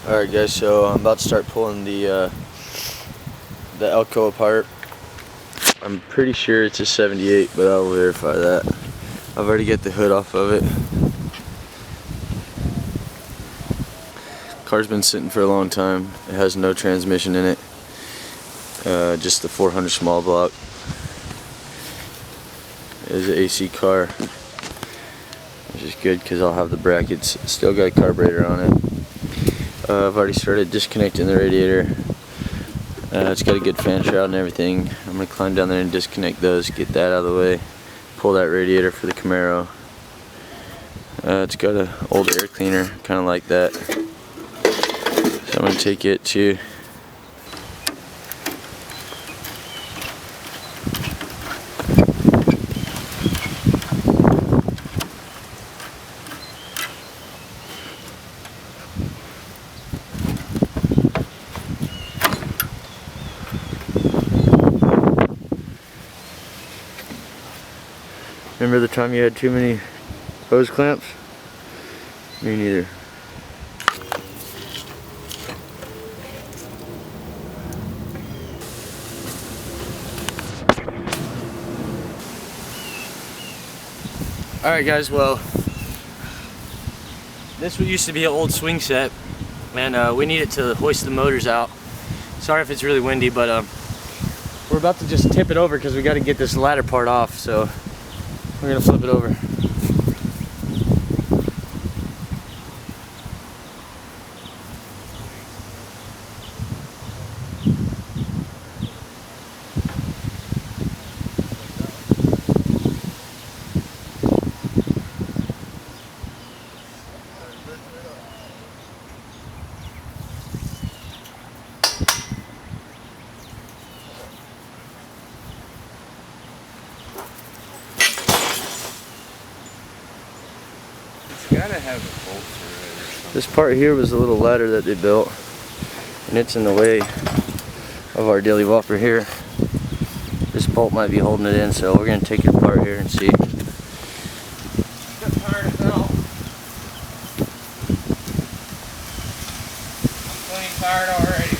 Alright guys, so I'm about to start pulling the elco apart. I'm pretty sure it's a 78, but I'll verify that. I've already got the hood off of it. Car's been sitting for a long time. It has no transmission in it. Just the 400 small block. It is an AC car, which is good because I'll have the brackets. Still got a carburetor on it. I've already started disconnecting the radiator. It's got a good fan shroud and everything. I'm going to climb down there and disconnect those, get that out of the way, pull that radiator for the Camaro. It's got an old air cleaner, kind of like that. So I'm going to take it to Remember the time you had too many hose clamps? Me neither. Alright guys, well, this used to be an old swing set, and we need it to hoist the motors out. Sorry if it's really windy, but we're about to just tip it over because we got to get this ladder part off, so we're going to flip it over. Gotta have a bolt through it or something. This part here was a little ladder that they built, and it's in the way of our daily whopper here. This bolt might be holding it in, so we're going to take it apart here and see. Got tired of hell. I'm plenty tired already.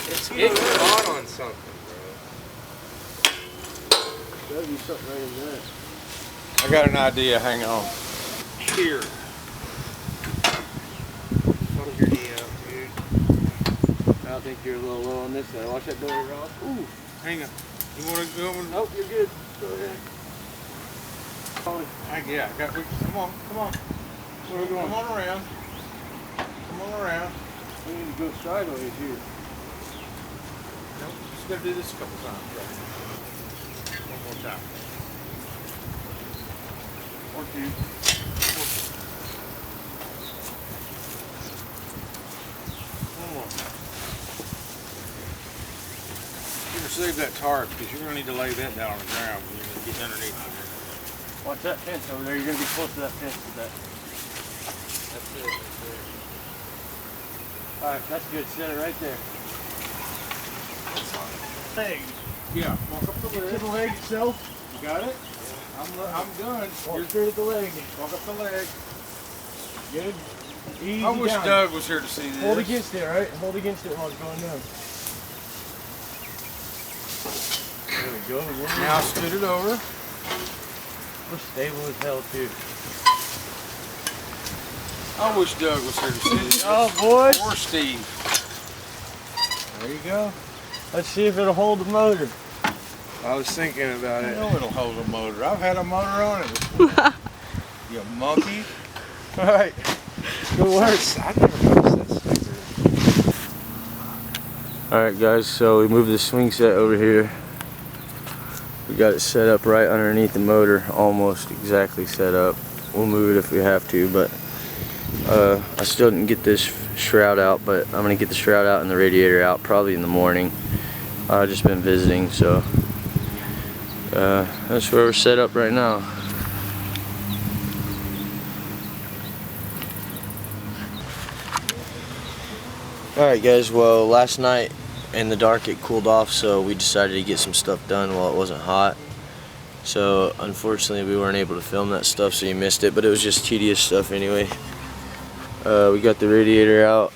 It's getting caught on something, bro. There'll be something right in there. I got an idea, hang on. Here. Fuck your knee up, dude. I think you're a little low on this side. Watch that door, Rob. Ooh, hang on. You wanna go on? Nope, you're good. Go ahead. Yeah, come on. Where are we going? Come on around. Come on around. We need to go sideways here. Nope, just gotta do this a couple times, right? One more time. Or two. One more. You can save that tarp because you're gonna need to lay that down on the ground when you get underneath it. Watch that fence over there. You're going to be close to that fence with that. That's it. That's it. Alright, that's good. Set it right there. That's fine. Leg. Yeah, walk up the leg. To the leg itself. You got it? I'm done. Walk straight at the leg. Walk up the leg. Good. Easy I wish down. Doug was here to see this. Hold against it, right? Hold against it while it's going down. There we go. Now scoot it over. We're stable as hell too. I wish Doug was here to see this. Oh, boys. Poor Steve. There you go. Let's see if it'll hold the motor. I was thinking about I it. know it'll hold a motor. I've had a motor on it before. You monkey. All right. Good work. I never noticed that sticker. Alright guys, so we moved the swing set over here. We got it set up right underneath the motor, almost exactly set up. We'll move it if we have to, but I still didn't get this shroud out, but I'm going to get the shroud out and the radiator out probably in the morning. I've just been visiting, so that's where we're set up right now. Alright guys, well last night in the dark it cooled off, so we decided to get some stuff done while it wasn't hot. So unfortunately we weren't able to film that stuff, so you missed it, but it was just tedious stuff anyway. We got the radiator out.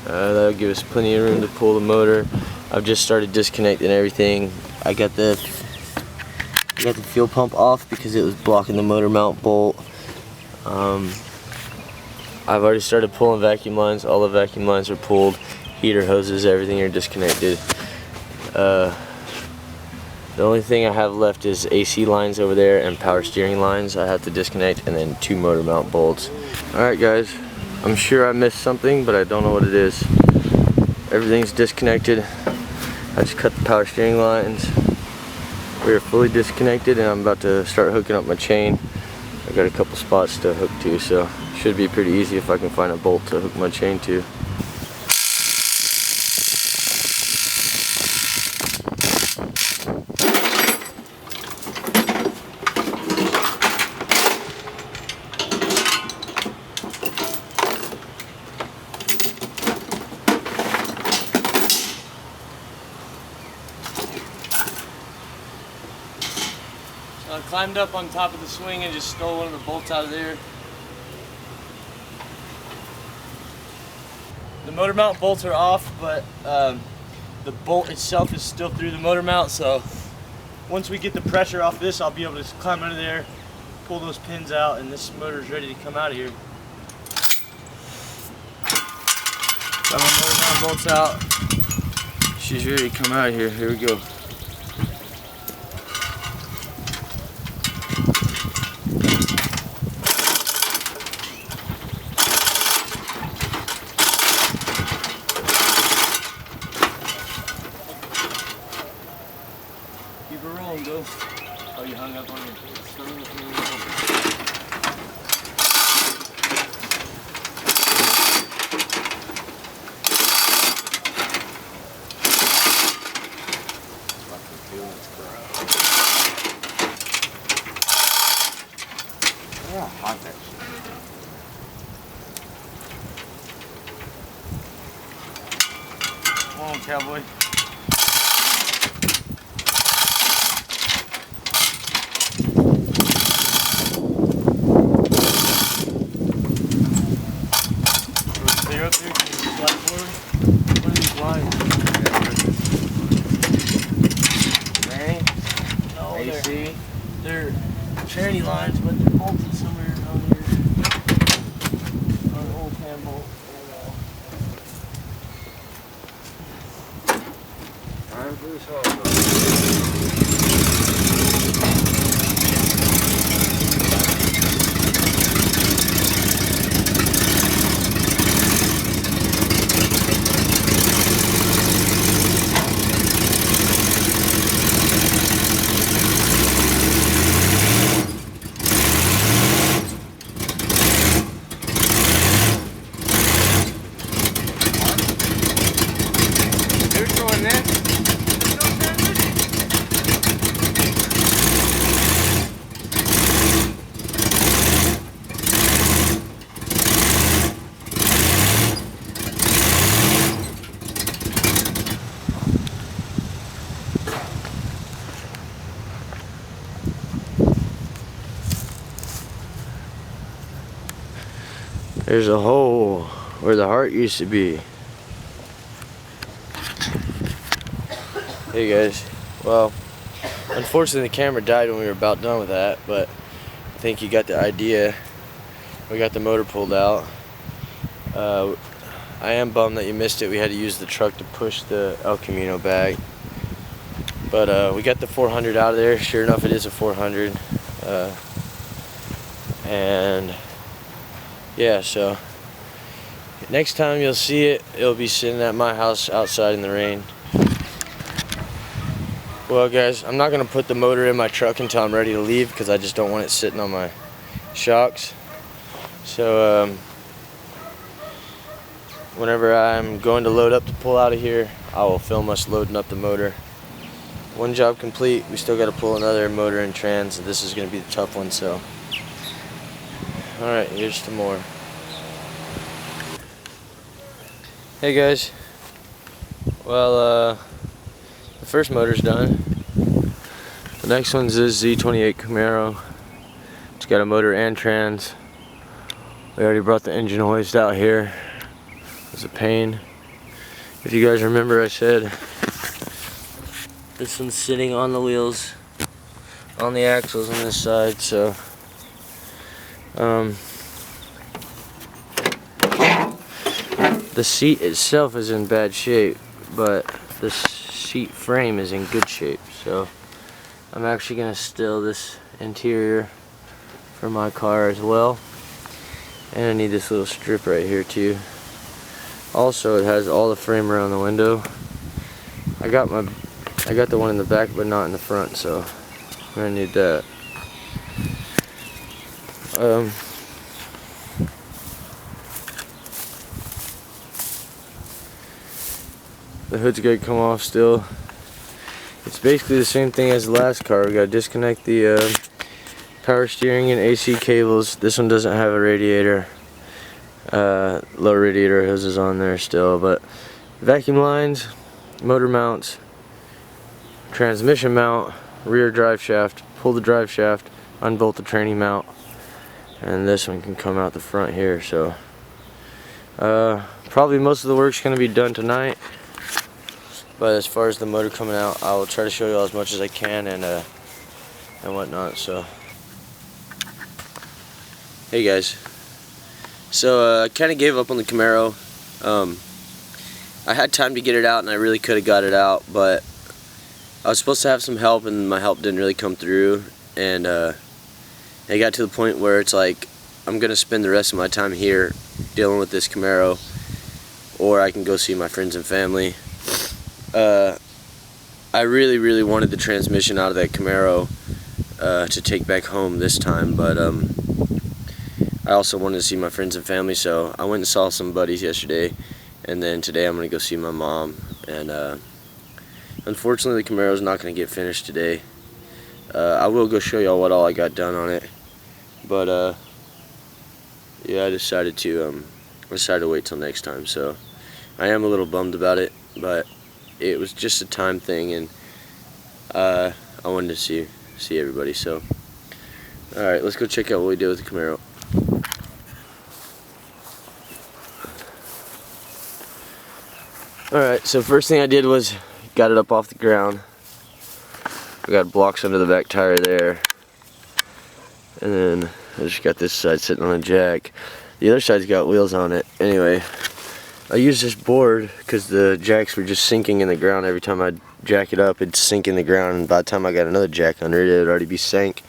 That'll give us plenty of room to pull the motor. I've just started disconnecting everything. I got the fuel pump off because it was blocking the motor mount bolt. I've already started pulling vacuum lines. All the vacuum lines are pulled. Heater hoses, everything are disconnected. The only thing I have left is AC lines over there and power steering lines I have to disconnect, and then 2 motor mount bolts. Alright guys, I'm sure I missed something, but I don't know what it is. Everything's disconnected. I just cut the power steering lines. We are fully disconnected, and I'm about to start hooking up my chain. I got a couple spots to hook to, so should be pretty easy if I can find a bolt to hook my chain to. So I climbed up on top of the swing and just stole one of the bolts out of there. The motor mount bolts are off, but the bolt itself is still through the motor mount, so once we get the pressure off this, I'll be able to just climb under there, pull those pins out, and this motor is ready to come out of here. Got my motor mount bolts out. She's ready to come out of here. Here we go. Keep it rolling, go. Oh, you hung up on your stone? Look how hot that shit is. Come on, cowboy. Go through, can you slide forward? What are these lines? Tranny? No, AC? they're tranny lines, but they're bolted somewhere on here. On an old hand bolt. Time for this hog. Neutral in this. There's a hole where the heart used to be. Hey guys, well, unfortunately the camera died when we were about done with that, but I think you got the idea. We got the motor pulled out. I am bummed that you missed it. We had to use the truck to push the El Camino back. But we got the 400 out of there. Sure enough, it is a 400. And yeah, so next time you'll see it, it'll be sitting at my house outside in the rain. Well guys, I'm not going to put the motor in my truck until I'm ready to leave because I just don't want it sitting on my shocks. So whenever I'm going to load up to pull out of here, I will film us loading up the motor. One job complete. We still got to pull another motor and trans, and this is going to be the tough one. So alright, here's some more. Hey guys, well the first motor's done. The next one's this Z28 Camaro. It's got a motor and trans. We already brought the engine hoist out here. It was a pain. If you guys remember, I said this one's sitting on the wheels, on the axles on this side, so the seat itself is in bad shape, but the seat frame is in good shape. So I'm actually going to still this interior for my car as well. And I need this little strip right here too. Also, it has all the frame around the window. I got the one in the back but not in the front, so I'm going to need that. The hood's got to come off still. It's basically the same thing as the last car. We got to disconnect the power steering and AC cables. This one doesn't have a radiator. Low radiator hose is on there still, but vacuum lines, motor mounts, transmission mount, rear drive shaft, pull the drive shaft, unbolt the training mount, and this one can come out the front here. So probably most of the work's going to be done tonight. But as far as the motor coming out, I will try to show you all as much as I can and whatnot. So, hey guys. So I kind of gave up on the Camaro. I had time to get it out, and I really could have got it out, but I was supposed to have some help, and my help didn't really come through. And it got to the point where it's like I'm gonna spend the rest of my time here dealing with this Camaro, or I can go see my friends and family. I really wanted the transmission out of that Camaro to take back home this time, but I also wanted to see my friends and family, so I went and saw some buddies yesterday, and then today I'm going to go see my mom. And unfortunately the Camaro's not going to get finished today. I will go show y'all what all I got done on it, but yeah, I decided to wait till next time. So I am a little bummed about it, but it was just a time thing, and I wanted to see everybody. So alright, let's go check out what we did with the Camaro. Alright, so first thing I did was got it up off the ground. I got blocks under the back tire there, and then I just got this side sitting on a jack. The other side's got wheels on it. Anyway, I used this board because the jacks were just sinking in the ground. Every time I jack it up, it'd sink in the ground, and by the time I got another jack under it, it'd already be sank.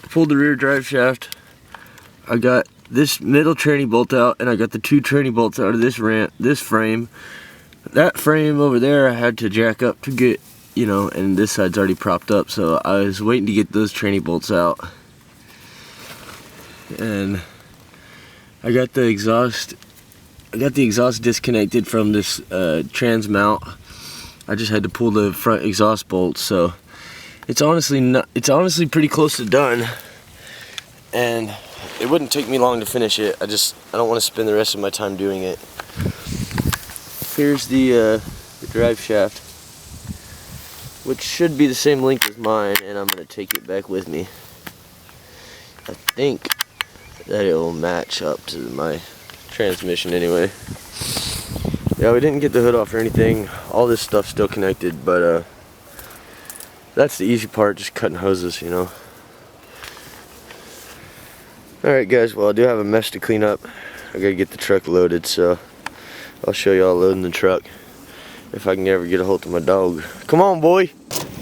Pulled the rear drive shaft. I got this middle tranny bolt out, and I got the two tranny bolts out of this frame. That frame over there I had to jack up to get, you know, and this side's already propped up, so I was waiting to get those tranny bolts out. And I got the exhaust disconnected from this trans mount. I just had to pull the front exhaust bolts, so it's honestly pretty close to done, and it wouldn't take me long to finish it. I don't want to spend the rest of my time doing it. Here's the drive shaft, which should be the same length as mine, and I'm going to take it back with me. I think that it will match up to my transmission anyway. Yeah, we didn't get the hood off or anything. All this stuff's still connected, but that's the easy part, just cutting hoses, you know. Alright guys, well I do have a mess to clean up. I gotta get the truck loaded, so I'll show y'all loading the truck if I can ever get a hold of my dog. Come on, boy!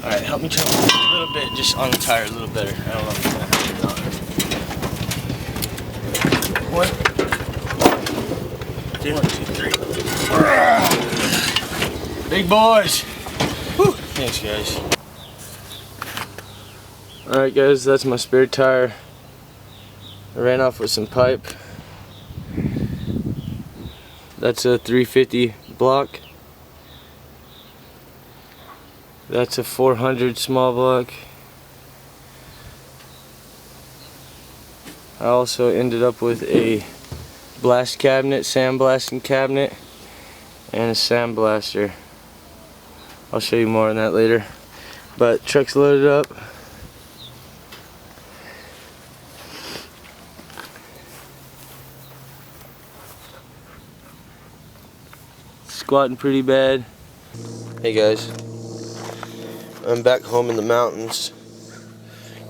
Alright, help me turn a little bit, just on the tire a little better. I don't know if it's gonna happen or not. 1, 2, 3. Big boys! Whew. Thanks, guys. Alright guys, that's my spare tire. I ran off with some pipe. That's a 350 block. That's a 400 small block. I also ended up with a blast cabinet, sandblasting cabinet, and a sandblaster. I'll show you more on that later. But truck's loaded up. Squatting pretty bad. Hey guys, I'm back home in the mountains.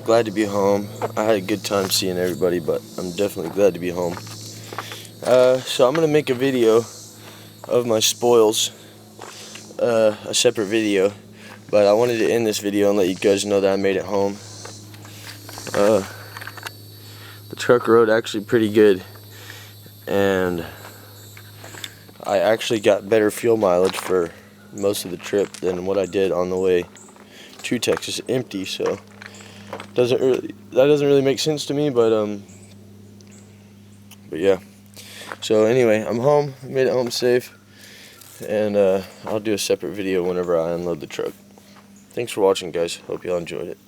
Glad to be home. I had a good time seeing everybody, but I'm definitely glad to be home. So I'm gonna make a video of my spoils, a separate video, but I wanted to end this video and let you guys know that I made it home. The truck rode actually pretty good, and I actually got better fuel mileage for most of the trip than what I did on the way to Texas empty, so that doesn't really make sense to me, but yeah. So anyway, I'm home, made it home safe, and I'll do a separate video whenever I unload the truck. Thanks for watching guys, hope y'all enjoyed it.